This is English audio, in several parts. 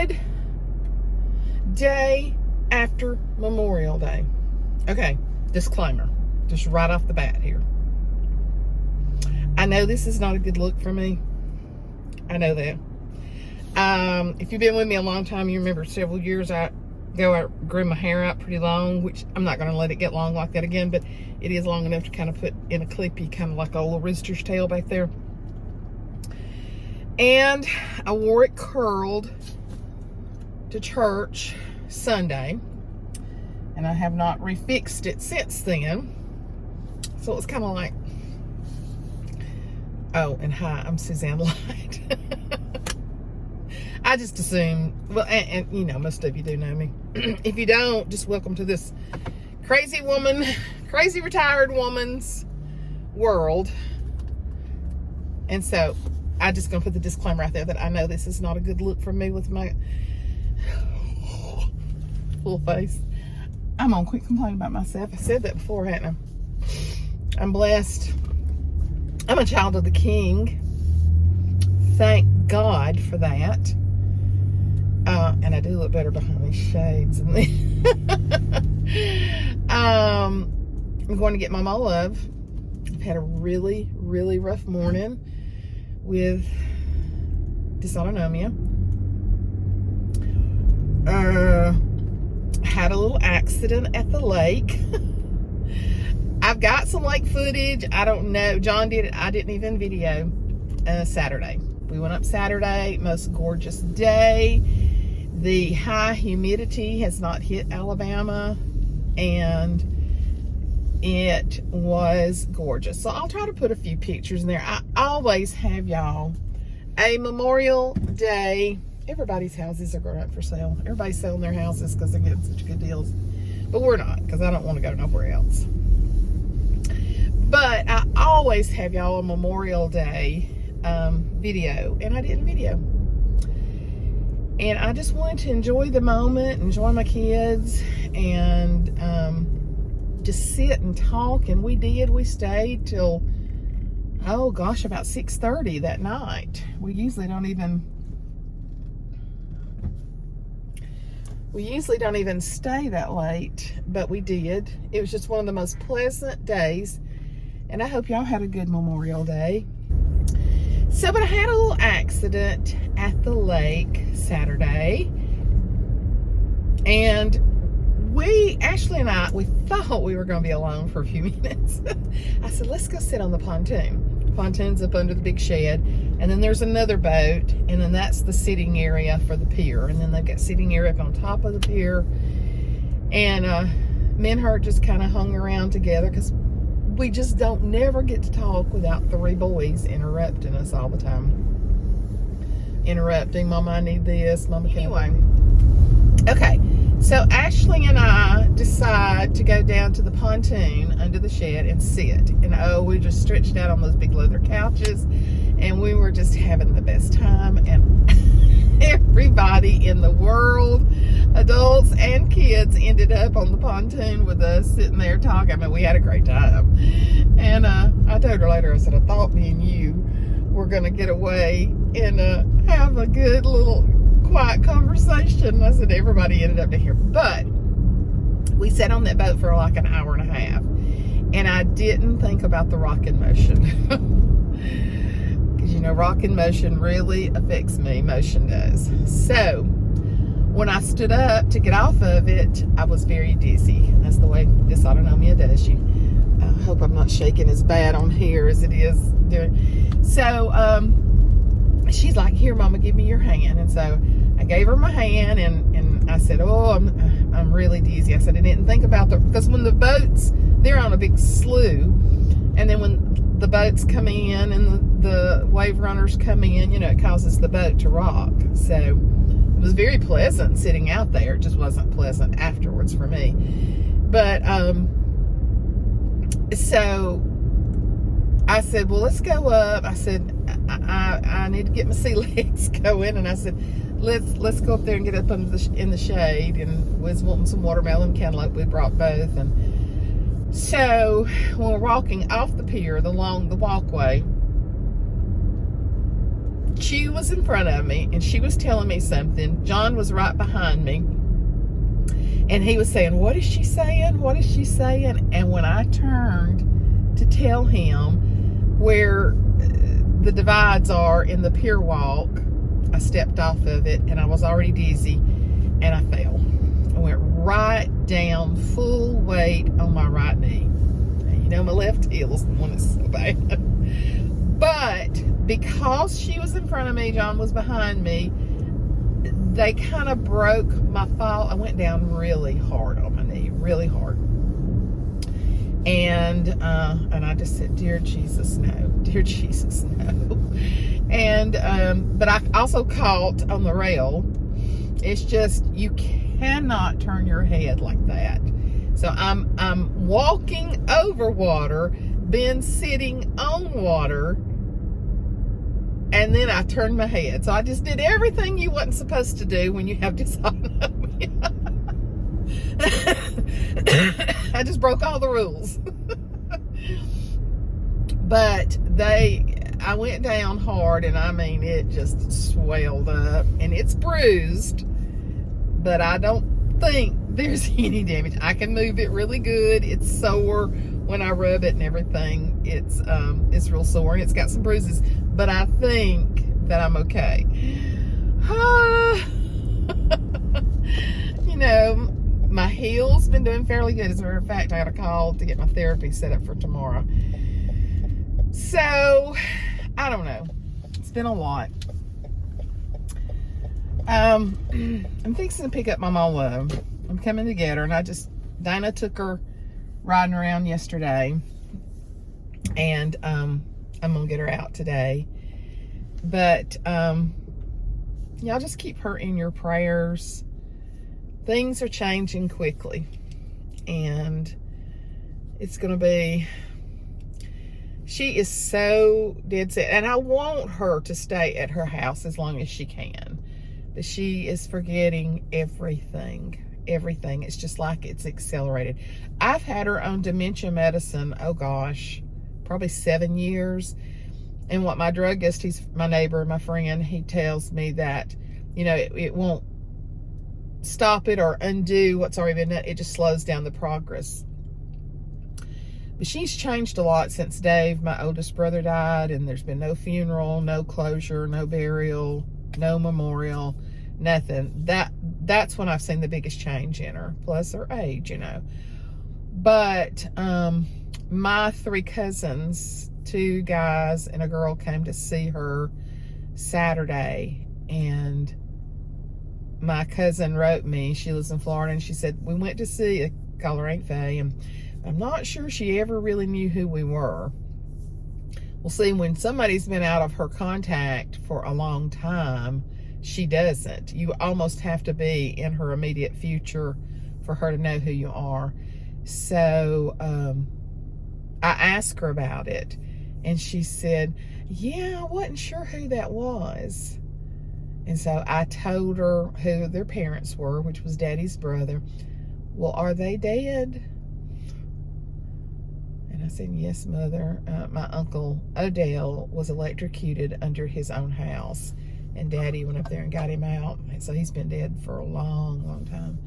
good day after Memorial Day. Okay, disclaimer, just right off the bat here. I know this is not a good look for me. I know that. If you've been with me a long time, you remember several years I grew my hair out pretty long, which I'm not going to let it get long like that again, but it is long enough to kind of put in a clippy, kind of like a little rooster's tail back there. And I wore it curled to church Sunday, and I have not refixed it since then. So it's kind of like, oh, and hi, I'm Suzanne Light. I just assume, well, and you know, most of you do know me. If you don't, just welcome to this crazy retired woman's world. And so I just gonna put the disclaimer out there that I know this is not a good look for me with my full face. I'm gonna quit complaining about myself. I said that before, hadn't I? I'm blessed. I'm a child of the King. Thank God for that. And I do look better behind these shades. I'm going to get Maw Maw Luv. I've had a really, really rough morning with dysautonomia. Had a little accident at the lake. I've got some lake footage. I don't know. John did it. I didn't even video Saturday. We went up Saturday. Most gorgeous day. The high humidity has not hit Alabama, and it was gorgeous. So I'll try to put a few pictures in there. I always have y'all a Memorial Day. Everybody's houses are going up for sale. Everybody's selling their houses because they're getting such good deals. But we're not, because I don't want to go nowhere else. But I always have y'all a Memorial Day video, and I didn't video. And I just wanted to enjoy the moment, enjoy my kids, and just sit and talk. And we did. We stayed till, oh gosh, about 6:30 that night. We usually don't even stay that late, but we did. It was just one of the most pleasant days, and I hope y'all had a good Memorial Day. So, but I had a little accident at the lake Saturday, and Ashley and I, we thought we were going to be alone for a few minutes. I said, let's go sit on the pontoon. The pontoon's up under the big shed, and then there's another boat, and then that's the sitting area for the pier, and then they've got sitting area up on top of the pier, and me and her just kind of hung around together, because we just don't never get to talk without 3 boys interrupting us all the time. Interrupting, Mama, I need this, Mama, anyway. Okay, so Ashley and I decide to go down to the pontoon under the shed and sit. And oh, we just stretched out on those big leather couches, and we were just having the best time. And everybody in the world, adults and kids, ended up on the pontoon with us, sitting there talking. I mean, we had a great time. And I told her later, I said, I thought me and you were going to get away and have a good little quiet conversation. I said, everybody ended up to here. But we sat on that boat for like an hour and a half, and I didn't think about the rocking motion. Because, you know, rocking motion really affects me. Motion does. So when I stood up to get off of it, I was very dizzy. That's the way dysautonomia does you. I hope I'm not shaking as bad on here as it is doing. So she's like, here, Mama, give me your hand. And so I gave her my hand, and I said, oh, I'm really dizzy. I said, I didn't think about because when the boats, they're on a big slough, and then when the boats come in and the wave runners come in, you know, it causes the boat to rock. So it was very pleasant sitting out there. It just wasn't pleasant afterwards for me. But so I said, well, let's go up. I said, I need to get my sea legs going, and I said, let's go up there and get up in the shade. And we was wanting some watermelon cantaloupe. We brought both. And so when we're walking off the pier, along the walkway, she was in front of me, and she was telling me something. John was right behind me, and he was saying, what is she saying? What is she saying? And when I turned to tell him where the divides are in the pier walk, I stepped off of it, and I was already dizzy, and I fell. I went right down, full weight on my right knee. And you know, my left heel is the one that's so bad. But because she was in front of me, John was behind me, they kind of broke my fall. I went down really hard on my knee, really hard. And I just said, dear Jesus, no. Dear Jesus, no. And, but I also caught on the rail. It's just, you cannot turn your head like that. So I'm walking over water, then sitting on water, and then I turned my head. So I just did everything you wasn't supposed to do when you have dysautonomia. I just broke all the rules. But I went down hard, and I mean, it just swelled up, and it's bruised, but I don't think there's any damage. I can move it really good. It's sore when I rub it and everything. It's real sore, and it's got some bruises, but I think that I'm okay. You know, my heel's been doing fairly good. As a matter of fact, I got a call to get my therapy set up for tomorrow. So, I don't know. It's been a lot. I'm fixing to pick up my Maw Luv. I'm coming to get her, and Dinah took her riding around yesterday, and I'm gonna get her out today. But y'all just keep her in your prayers. Things are changing quickly, and it's gonna be, she is so dead set, and I want her to stay at her house as long as she can, but she is forgetting everything. It's just like it's accelerated. I've had her on dementia medicine, oh gosh, probably 7 years. And what my druggist, he's my neighbor, my friend, he tells me that, you know, it won't stop it or undo what's already been done. It just slows down the progress. But she's changed a lot since Dave, my oldest brother, died, and there's been no funeral, no closure, no burial, no memorial, nothing. That's when I've seen the biggest change in her, plus her age, you know. But my 3 cousins, 2 guys and a girl, came to see her Saturday, and my cousin wrote me. She lives in Florida, and she said, we went to see, I call her Aunt Faye, and I'm not sure she ever really knew who we were. Well, see, when somebody's been out of her contact for a long time, she doesn't. You almost have to be in her immediate future for her to know who you are. So I asked her about it, and she said, yeah, I wasn't sure who that was. And so I told her who their parents were, which was Daddy's brother. Well, are they dead? And I said, yes, Mother. My uncle Odell was electrocuted under his own house, and Daddy went up there and got him out. And so he's been dead for a long, long time.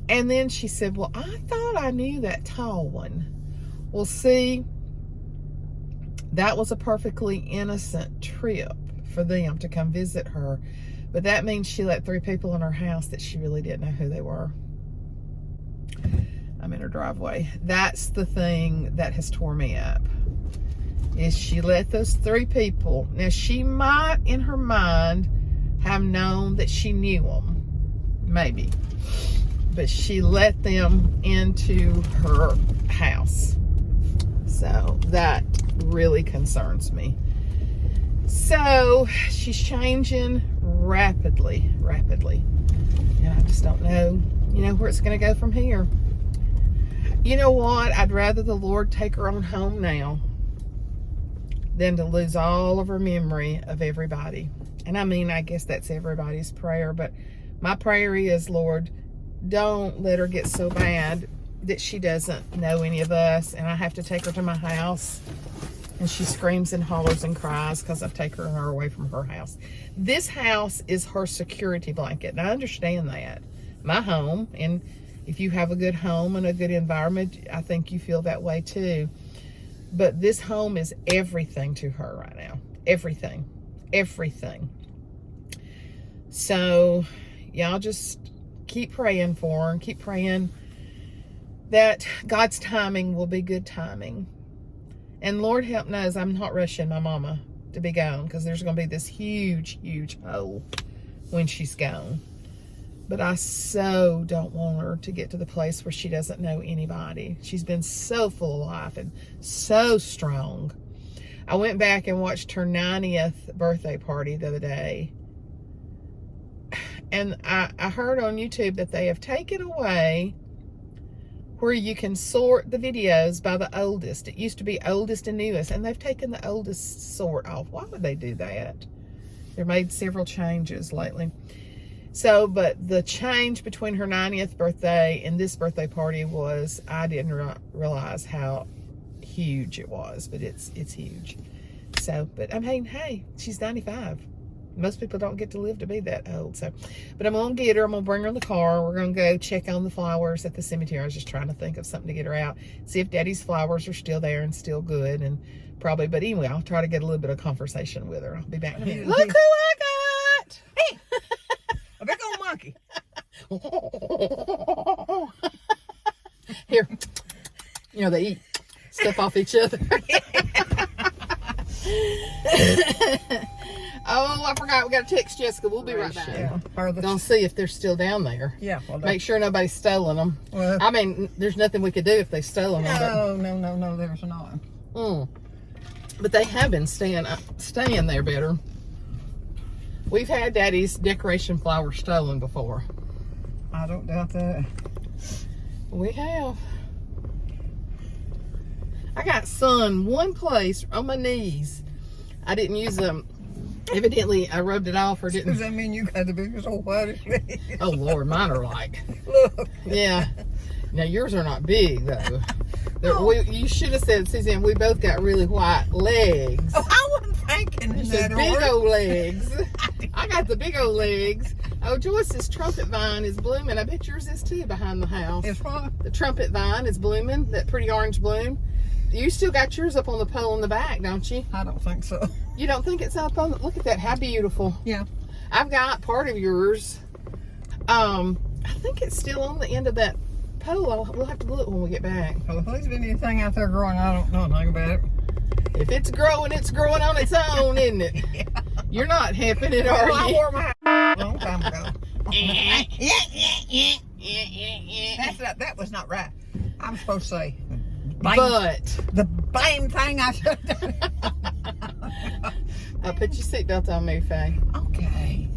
And then she said, well, I thought I knew that tall one. Well, see, that was a perfectly innocent trip for them to come visit her. But that means she let 3 people in her house that she really didn't know who they were. I'm in her driveway. That's the thing that has tore me up, is she let those 3 people. Now, she might in her mind have known that she knew them, maybe, but she let them into her house. So that really concerns me. So she's changing rapidly. And I just don't know, where it's going to go from here. You know what? I'd rather the Lord take her on home now than to lose all of her memory of everybody. And I mean, I guess that's everybody's prayer, but my prayer is, Lord, don't let her get so bad that she doesn't know any of us, and I have to take her to my house And she screams and hollers and cries because I've taken her away from her house. This house is her security blanket, and I understand that. My home, and if you have a good home and a good environment, I think you feel that way too. But this home is everything to her right now. Everything. Everything. So, y'all just keep praying for her and keep praying that God's timing will be good timing. And Lord help knows I'm not rushing my mama to be gone, because there's going to be this huge, huge hole when she's gone. But I so don't want her to get to the place where she doesn't know anybody. She's been so full of life and so strong. I went back and watched her 90th birthday party the other day. And I heard on YouTube that they have taken away where you can sort the videos by the oldest. It used to be oldest and newest, and they've taken the oldest sort off. Why would they do that? They've made several changes lately. So, but the change between her 90th birthday and this birthday party was, I didn't realize how huge it was, but it's huge. So, but I mean, hey, she's 95. Most people don't get to live to be that old. So, but I'm going to get her. I'm going to bring her in the car. We're going to go check on the flowers at the cemetery. I was just trying to think of something to get her out. See if Daddy's flowers are still there and still good. And probably, but anyway, I'll try to get a little bit of conversation with her. I'll be back in a minute. Look who I got! Hey! A big old monkey. Here. You know, they eat stuff off each other. Oh, I forgot. We got to text Jessica. We'll be right back. Yeah, Gonna see if they're still down there. Yeah. Well, make sure nobody's stolen them. Well, I mean, there's nothing we could do if they stolen them. No, there's not. But they have been staying there better. We've had Daddy's decoration flowers stolen before. I don't doubt that. We have. I got sun one place on my knees. I didn't use them. Evidently, I rubbed it off or didn't. Does that mean you got the biggest old whitish legs? Oh, Lord, mine are like. Look. Yeah. Now, yours are not big, though. Oh. You should have said, Suzanne, we both got really white legs. Oh, I wasn't thinking in that big order. old legs. I got the big old legs. Oh, Joyce's trumpet vine is blooming. I bet yours is, too, behind the house. It's what? The trumpet vine is blooming, that pretty orange bloom. You still got yours up on the pole in the back, don't you? I don't think so. You don't think it's up on the... Look at that. How beautiful. Yeah. I've got part of yours. I think it's still on the end of that pole. We'll have to look when we get back. Well, if there's been anything out there growing, I don't know nothing about it. If it's growing on its own, isn't it? Yeah. You're not helping it, are Well, I you? wore my a long time ago. That was not right. I'm supposed to say... But the same thing I should have done. Put your seatbelt on me, Faye. Okay.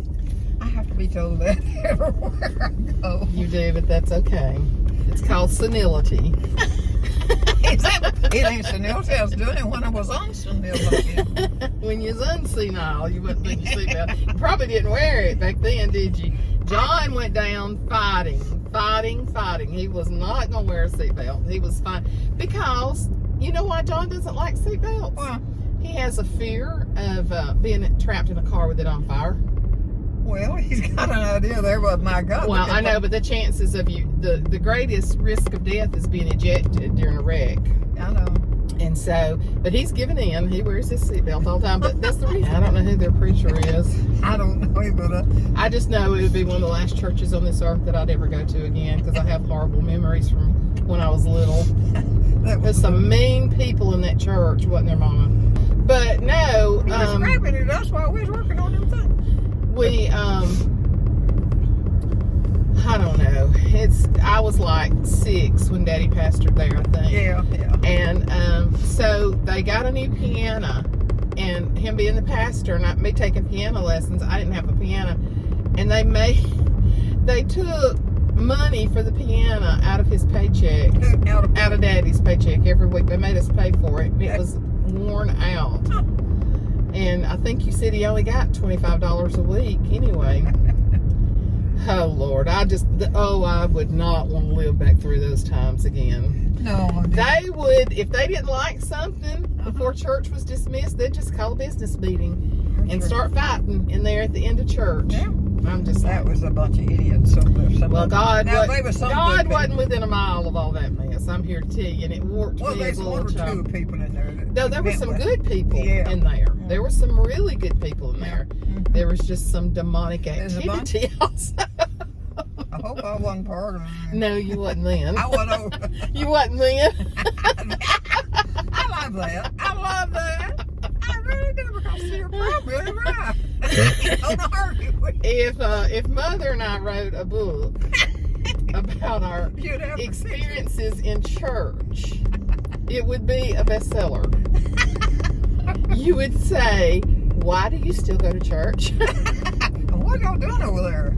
I have to be told that everywhere I go. You do, but that's okay. It's called senility. It ain't senility. I was doing it when I was on senility. When you was unsenile, you wouldn't put your seatbelt. You probably didn't wear it back then, did you? John went down fighting. He was not going to wear a seatbelt. He was fine. Because, you know why John doesn't like seatbelts? Why? He has a fear of being trapped in a car with it on fire. Well, he's got an idea there, but my God. Well, I know, but the chances of the greatest risk of death is being ejected during a wreck. I know. And so, but he's giving in. He wears his seatbelt all the time. But that's the reason. I don't know who their preacher is. I don't know, but I just know it would be one of the last churches on this earth that I'd ever go to again, because I have horrible memories from when I was little. There's some mean people in that church, wasn't there, Mama? But no, he was grabbing it. That's why we was working on them things. I don't know. I was like 6 when Daddy pastored there, I think. Yeah. And so they got a new piano, and him being the pastor and me taking piano lessons, I didn't have a piano, and they took money for the piano out of his paycheck, out of Daddy's paycheck every week. They made us pay for it. It was worn out. And I think you said he only got $25 a week anyway. Oh, Lord. I would not want to live back through those times again. No. They would, if they didn't like something before church was dismissed, they'd just call a business meeting and start fighting in there at the end of church. Yeah. I'm just That was a bunch of idiots. Well, God wasn't wasn't within a mile of all that mess. I'm here to tell you, and it warped me as there's a one little or two child. people in there. No, there were some good people Yeah. in there. There were some really good people in there. Mhm. There was just some demonic There's a bunch. activity also. I hope I wasn't part of it. No, you wasn't then. I wasn't over. You wasn't then. I love that. I love that. I really do, because you're probably right. On the heartbeat. If Mother and I wrote a book about our You'd have to experiences in church, it would be a bestseller. You would say, "Why do you still go to church? What y'all doing over there?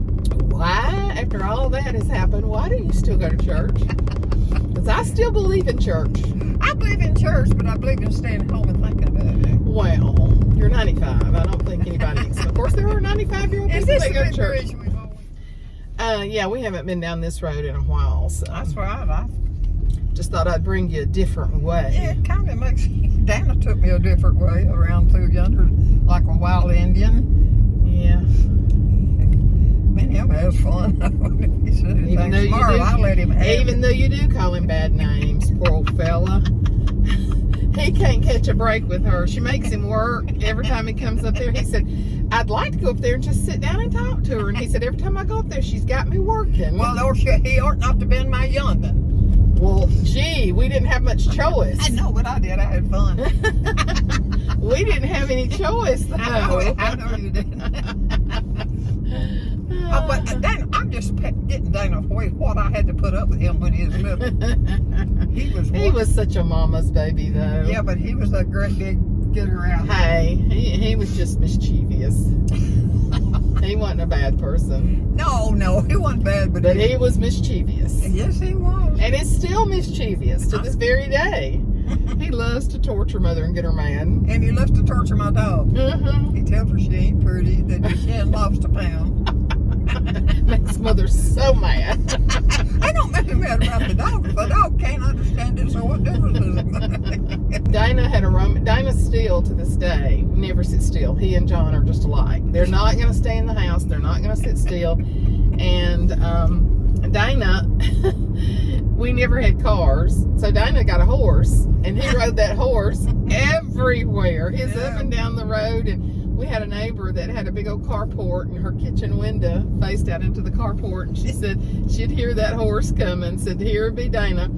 Why, after all that has happened, why do you still go to church?" Because I still believe in church. I believe in church, but I believe in staying home and thinking about it. Well, you're 95. I don't think anybody. Of course, there are 95-year-old Is people this that go a to good church. bridge we've always... Yeah, we haven't been down this road in a while, so That's right. I just thought I'd bring you a different way. Yeah, it kind of makes... Dana took me a different way around through yonder, like a wild Indian. Yeah. Man, him has fun. He said Even though tomorrow, I let him have even it. though you do call him bad names, poor old fella. He can't catch a break with her. She makes him work every time he comes up there. He said, "I'd like to go up there and just sit down and talk to her." And he said, "Every time I go up there, she's got me working." Well, he ought not to been my young'un. Well, gee, we didn't have much choice. I know, but I did. I had fun. We didn't have any choice, though. I know you did. But Dana, I'm just getting Dana what I had to put up with him when he was little. He was such a mama's baby, though. Yeah, but he was a great big get around. Hey, he was just mischievous. He wasn't a bad person. No, he wasn't bad, But he was mischievous. Yes, he was. And it's still mischievous to this very day. He loves to torture Mother and get her mad. And he loves to torture my dog. Mm-hmm. He tells her she ain't pretty, that she ain't lobster pound. Makes Mother so mad. I don't make him mad about the dog. The dog can't understand it, so what difference does it make? Dana still, to this day, never sits still. He and John are just alike. They're not going to stay in the house. They're not going to sit still. And Dana, we never had cars. So Dana got a horse, and he rode that horse everywhere. His up and down the road. And we had a neighbor that had a big old carport, and her kitchen window faced out into the carport. And she said she'd hear that horse coming. Said, "Here would be Dana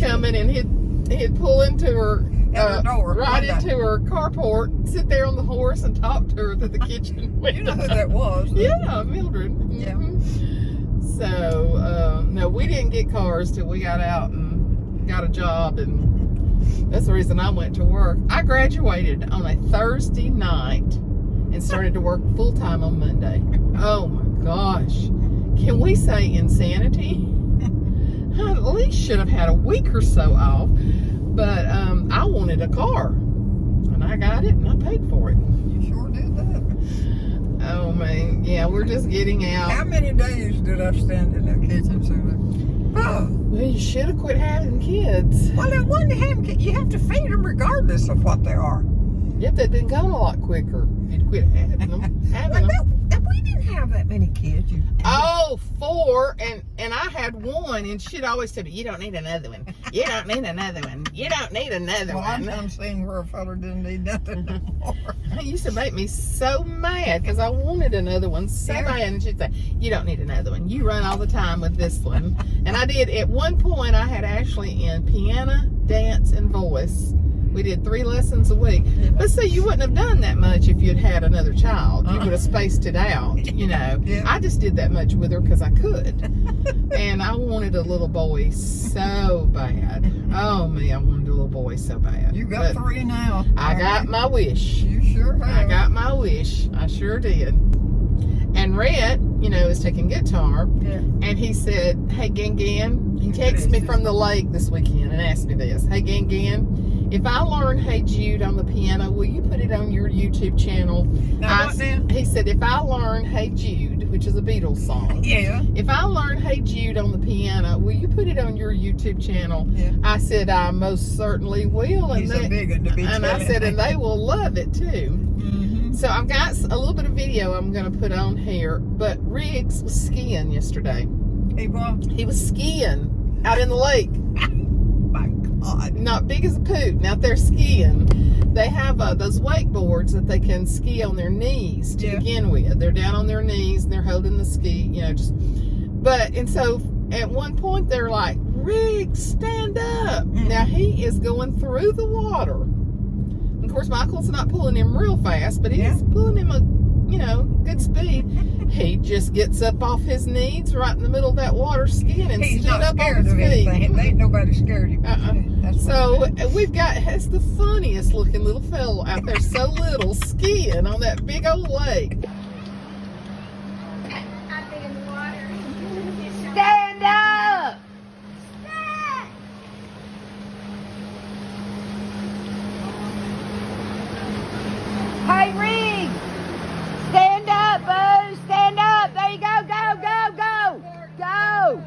coming," and he'd pull into her door, right into her carport, sit there on the horse, and talk to her through the kitchen window. You know who that was? Yeah, Mildred. Yeah. Mm-hmm. So no, we didn't get cars till we got out and got a job, and that's the reason I went to work. I graduated on a Thursday night and started to work full time on Monday. Oh my gosh. Can we say insanity? I at least should have had a week or so off. But I wanted a car. And I got it and I paid for it. You sure did that. Oh man. Yeah, we're just getting out. How many days did I stand in that kitchen, Susan? Oh. Well, you should have quit having kids. Well, it wasn't having, you have to feed them regardless of what they are. Yep, they'd been gone a lot quicker. You'd quit having them. We didn't have that many kids. Oh, 4, and I had one, and she'd always tell me, "You don't need another one. You don't need another one. You don't need another Well, one." I'm seeing where a fella didn't need nothing no more. It used to make me so mad because I wanted another one so bad, and she'd say, "You don't need another one. You run all the time with this one." And I did. At one point, I had Ashley in piano, dance, and voice. We did 3 lessons a week. But see, you wouldn't have done that much if you'd had another child. You would have spaced it out, you know. Yeah. I just did that much with her because I could. And I wanted a little boy so bad. Oh, me, I wanted a little boy so bad. You got 3 now. I got my wish. You sure have. I got my wish. I sure did. And Rhett, you know, is taking guitar. Yeah. And he said, "Hey, Gan Gan," he texted me from the lake this weekend and asked me this. "Hey, Gan Gan, if I learn Hey Jude on the piano, will you put it on your YouTube channel? Now, what now? He said, if I learn Hey Jude, which is a Beatles song. Yeah. If I learn Hey Jude on the piano, will you put it on your YouTube channel? Yeah. I said, I most certainly will. He's a big one to be and I said, and they will love it too. Mm-hmm. So I've got a little bit of video I'm going to put on here. But Riggs was skiing yesterday. He was? He was skiing out in the lake. My God. Not big as a poot. Out there skiing. They have those wakeboards that they can ski on their knees to begin with. They're down on their knees and they're holding the ski, and so at one point they're like, Riggs, stand up. Now he is going through the water. Of course, Michael's not pulling him real fast, but he's pulling him a good speed. He just gets up off his knees right in the middle of that water skiing and He's stood not up scared on his of feet. anything. Ain't nobody scared of him. So we've got, it's the funniest looking little fellow out there, so little, skiing on that big old lake. Stand up! Stand! Hey, Riggs! Stand up, boo! Stand up! There you go, go, go, go! Go!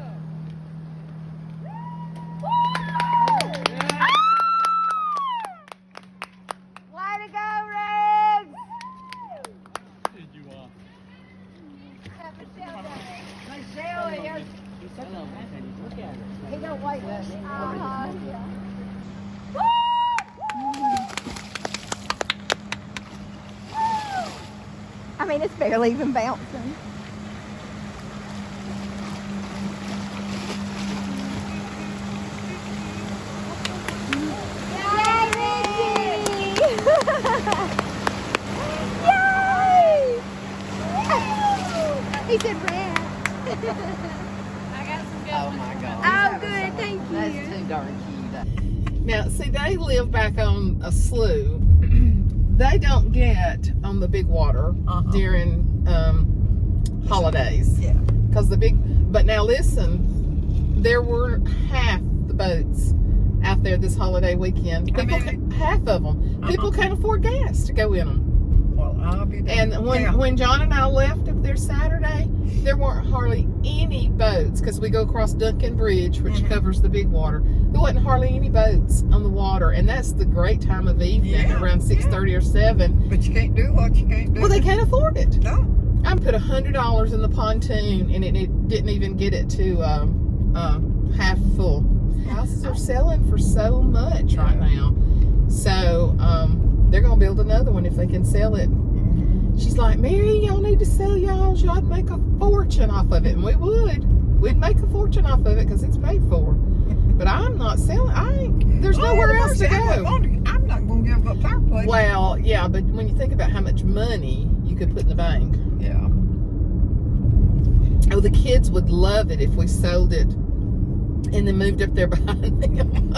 Way to go, Riggs! Michelle is. He don't wait us. I mean, it's barely even bouncing. Yay, Ricky! Yay! He said rat. Oh my God. Oh, good, thank you. That's too darn cute. Now, see, they live back on a slough. They don't get on the big water during holidays. Yeah. Because but now listen, there were half the boats out there this holiday weekend. Half of them. People can't afford gas to go in them. Well, I'll be there. And when John and I left up there Saturday, there weren't hardly any boats because we go across Duncan Bridge, which covers the big water. There wasn't hardly any boats on the water, and that's the great time of evening, around 6:30 or 7. But you can't do what you can't do. Well, they can't afford it. No. I put $100 in the pontoon, and it didn't even get it to half full. Houses are selling for so much right now, so they're gonna build another one if they can sell it. She's like, Mary, y'all need to sell y'all's. Y'all'd make a fortune off of it, and we would. We'd make a fortune off of it because it's paid for. But I'm not selling. There's nowhere else to go. I'm not going to give up our place. Well, yeah, but when you think about how much money you could put in the bank. Yeah. Oh, the kids would love it if we sold it and then moved up there behind them.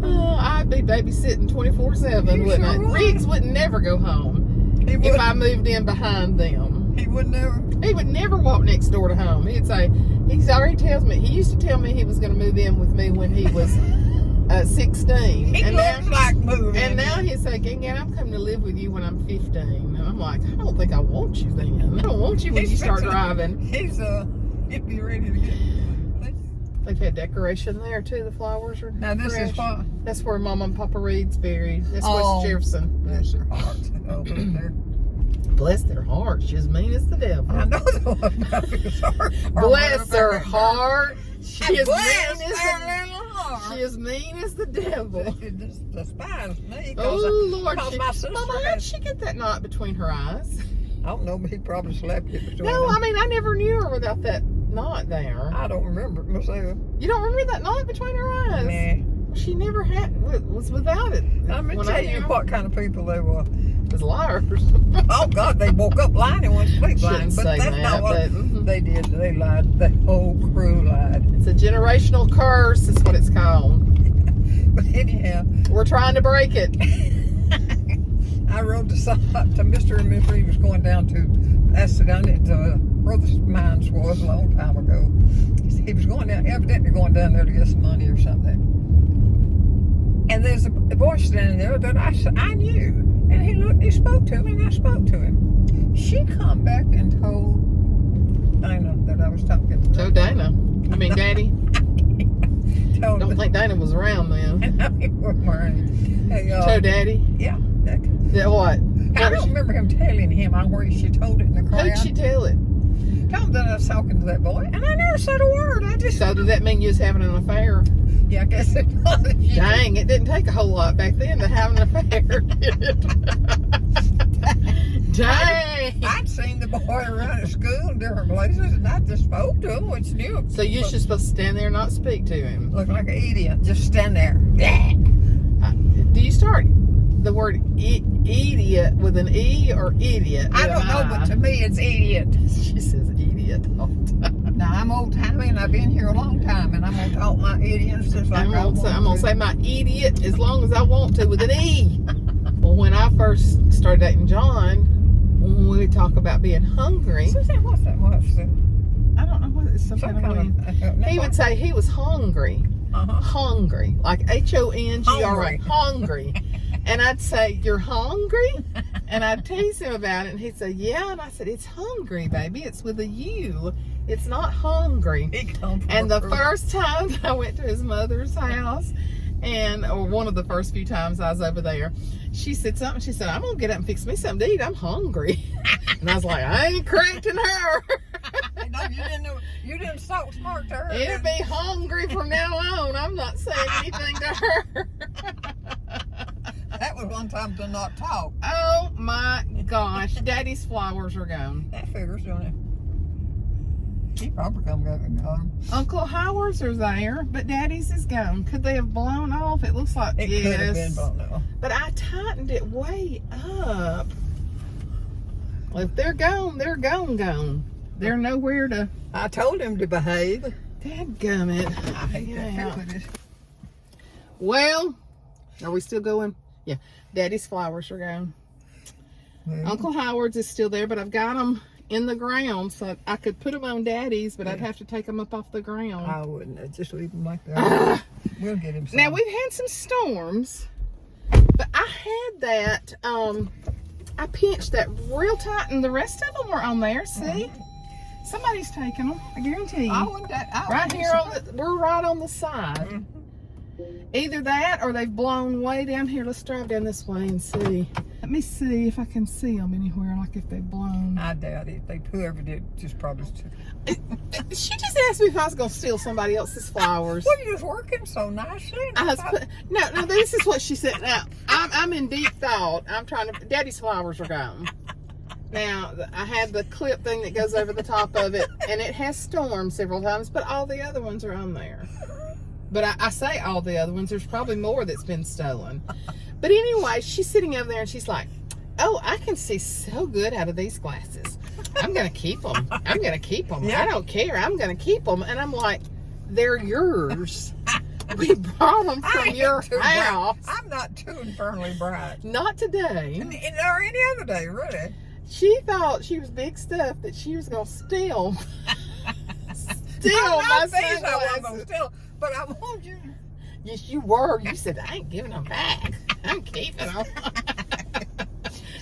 I'd be babysitting 24/7, wouldn't I? Riggs would never go home if I moved in behind them. He would never. He would never walk next door to home. He'd say, he already tells me, he used to tell me he was going to move in with me when he was 16. He looks like moving. And now he's saying, Gang, I'm coming to live with you when I'm 15. And I'm like, I don't think I want you then. I don't want you when you start driving. He'd be ready to get. They've had decoration there too. The flowers are Now this fresh. is what? That's where Mama and Papa Reed's buried. That's Oh. West Jefferson. Bless their hearts. Over there. Bless their heart. She's mean as the devil. I know the one about his heart. Bless her heart. She is Bless mean as her the little heart. She is mean as the devil. Despise me. Oh Lord, my sister Mama, how'd she get that knot between her eyes? I don't know, but he probably slapped it between No, them. I mean I never knew her without that knot there. I don't remember it myself. You don't remember that knot between her eyes? Nah. She never was without it. I'm going to When tell I you knew what kind of people they were. It was liars. Oh, God, they woke up lying and went to sleep lying. Shouldn't But say that's that, not what but, they did. They lied. The whole crew lied. It's a generational curse is what it's called. But anyhow, We're trying to break it. I rode to Mr. and Miss Reed was going down to Pasadena, where the mines was a long time ago. He was going down, evidently going down there to get some money or something. And there's a voice standing there that I knew. And he looked, he spoke to me, and I spoke to him. She come back and told Dana that I was talking to her. So Dana, I mean Daddy. Told Don't her. think Dana was around then. I know he wasn't wearing. Hey, So Daddy. yeah. Yeah, what? I don't remember him telling him where she told it in the crowd. Who'd she tell it? Told him that I was talking to that boy, and I never said a word. I just So did that mean you was having an affair? yeah, I guess it was. Dang, it didn't take a whole lot back then to have an affair, did it? Dang. I'd seen the boy around at school in different places, and I just spoke to him, which new. So you're just supposed to stand there and not speak to him? Look like an idiot, just stand there. Do you start the word idiot with an E or idiot? I don't know, but to me it's idiot. She says idiot all the time. Now I'm old timey and I've been here a long time, and I'm gonna talk my idiots just like I'm gonna say my idiot as long as I want to with an E. Well, when I first started dating John, when we would talk about being hungry, Suzanne, what's that? I don't know what it's some kind of weird. He would say he was hungry. Hungry, like Hongry, hungry. And I'd say, "You're hungry?" And I'd tease him about it, and he'd say, "Yeah." And I said, "It's hungry, baby. It's with a U. It's not hungry." And the first time I went to his mother's house, or one of the first few times I was over there, she said something. She said, "I'm gonna get up and fix me something to eat. I'm hungry." And I was like, "I ain't correcting her." No, you didn't talk smart to her. It'll be hungry from now on. I'm not saying anything to her. That was one time to not talk. Oh my gosh, Daddy's flowers are gone. That figures, don't it? He probably come back and gone. Uncle Howard's are there, but Daddy's is gone. Could they have blown off? It looks like It yes. could have been blown off. But I tightened it way up. Well, if they're gone, they're gone. They're nowhere to. I told him to behave. Dadgummit. I hate that Yeah. privilege. Well, are we still going? Yeah. Daddy's flowers are gone. Well, Uncle Howard's is still there, but I've got them in the ground, so I could put them on Daddy's, but I'd have to take them up off the ground. I wouldn't. I'd just leave him like that. We'll get him some. Now, we've had some storms, but I had that, I pinched that real tight, and the rest of them were on there, see? Somebody's taking them, I guarantee you. Right here, we're right on the side. Either that, or they've blown way down here. Let's drive down this way and see. Let me see if I can see them anywhere, like if they've blown. I doubt it. Whoever did just probably took. She just asked me if I was going to steal somebody else's flowers. Well, you're just working so nicely. No, this is what she said. Now, I'm in deep thought. I'm trying to, Daddy's flowers are gone. Now, I had the clip thing that goes over the top of it, and it has stormed several times, but all the other ones are on there. But I say all the other ones, there's probably more that's been stolen. But anyway, she's sitting over there, and she's like, "Oh, I can see so good out of these glasses. I'm going to keep them. I'm going to keep them. Yeah. I don't care. I'm going to keep them." And I'm like, "They're yours. We brought them from your house. I'm not too infernally bright. Not today." Or any other day, really. She thought she was big stuff, that she was going to steal my sunglasses. But I want you. Yes, you were. You said, "I ain't giving them back. I'm keeping them."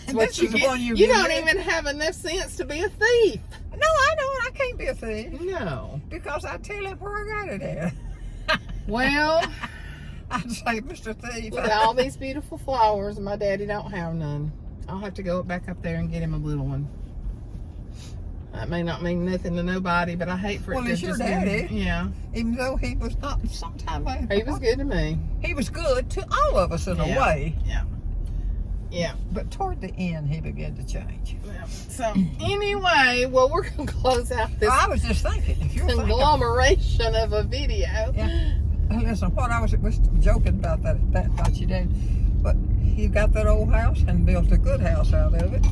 This is the one You give don't me. even have enough sense to be a thief. No, I know I can't be a thief No. because I tell him where I got it at. Well, I'd say, "Mr. Thief." with all these beautiful flowers, and my daddy don't have none, I'll have to go back up there and get him a little one. That may not mean nothing to nobody, but I hate for Well, it to it's your just daddy. Yeah. Even though he was not, sometimes He was good to me. He was good to all of us in a Yeah. way. Yeah. Yeah. But toward the end, he began to change. Yeah. So anyway, well, we're gonna close out this I was just thinking, if you're thinking, conglomeration of a video. yeah. Listen, what I was joking about that about you did, but he got that old house and built a good house out of it.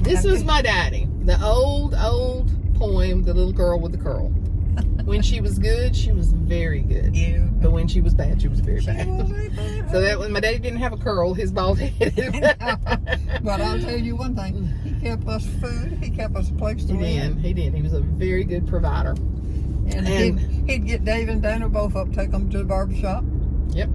This And was my daddy. The old poem, The Little Girl with the Curl. When she was good, she was very good. Yeah. But when she was bad, she was very She bad. was a bad So that when my daddy didn't have a curl, his bald headed. But I'll tell you one thing, he kept us food, he kept us a place to live. He did. He was a very good provider. And he'd get Dave and Dana both up, take them to the barbershop. Yep.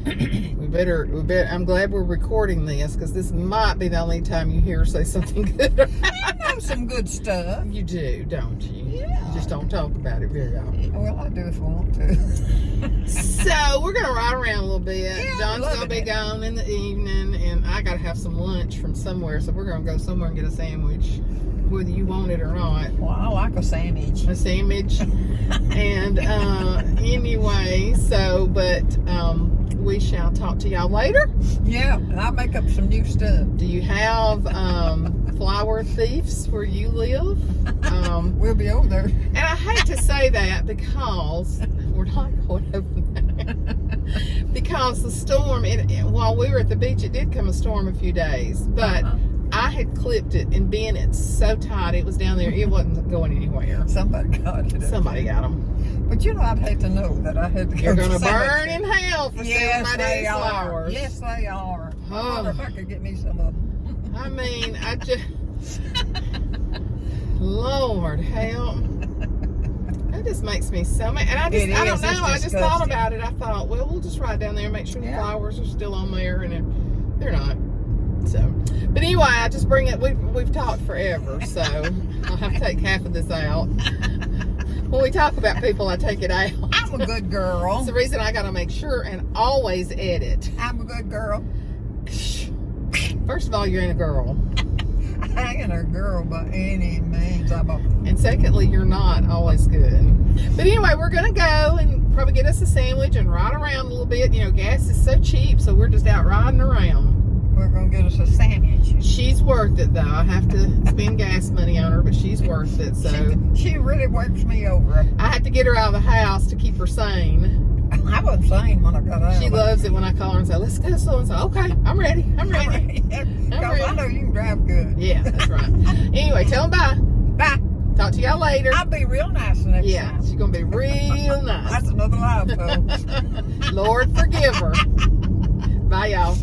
We better. I'm glad we're recording this because this might be the only time you hear her say something good. I know some good stuff. You do, don't you? Yeah. You just don't talk about it very often. Well, I do if I want to. So we're gonna ride around a little bit. Yeah, John's gonna be gone in the evening, and I gotta have some lunch from somewhere. So we're gonna go somewhere and get a sandwich, whether you want it or not. Well, I like a sandwich. A sandwich. And anyway, we shall talk to y'all later. Yeah, and I'll make up some new stuff. Do you have flower thieves where you live? We'll be over there. And I hate to say that because we're not going over there. Because the storm, while we were at the beach, it did come a storm a few days. But I had clipped it and bent it so tight it was down there. It wasn't going anywhere. Somebody got it. Somebody got them. But you know, I'd hate to know that I had to go. You're going to to burn in hell for stealing my daddy's flowers. Yes, they are. I Oh. wonder if I could get me some of them. I mean, I just... Lord help. That just makes me so mad. And I don't know. I just thought about it. I thought, well, we'll just ride down there and make sure the flowers are still on there, and they're not. So, but anyway, I just bring it. We've talked forever, so I'll have to take half of this out. When we talk about people, I take it out. I'm a good girl. That's the reason I got to make sure and always edit. I'm a good girl. First of all, you ain't a girl. I ain't a girl by any means. And secondly, you're not always good. But anyway, we're going to go and probably get us a sandwich and ride around a little bit. You know, gas is so cheap, so we're just out riding around. We're going to get us a sandwich. She's worth it, though. I have to spend gas money on her, but she's worth it. So she really works me over. I had to get her out of the house to keep her sane. I wasn't sane when I got out. She loves it when I call her and say, let's go so and so. Okay, I'm ready. I'm ready. Because I know you can drive good. Yeah, that's right. Anyway, tell them bye. Bye. Talk to y'all later. I'll be real nice next time. She's going to be real nice. That's another lie, folks. Lord forgive her. Bye, y'all.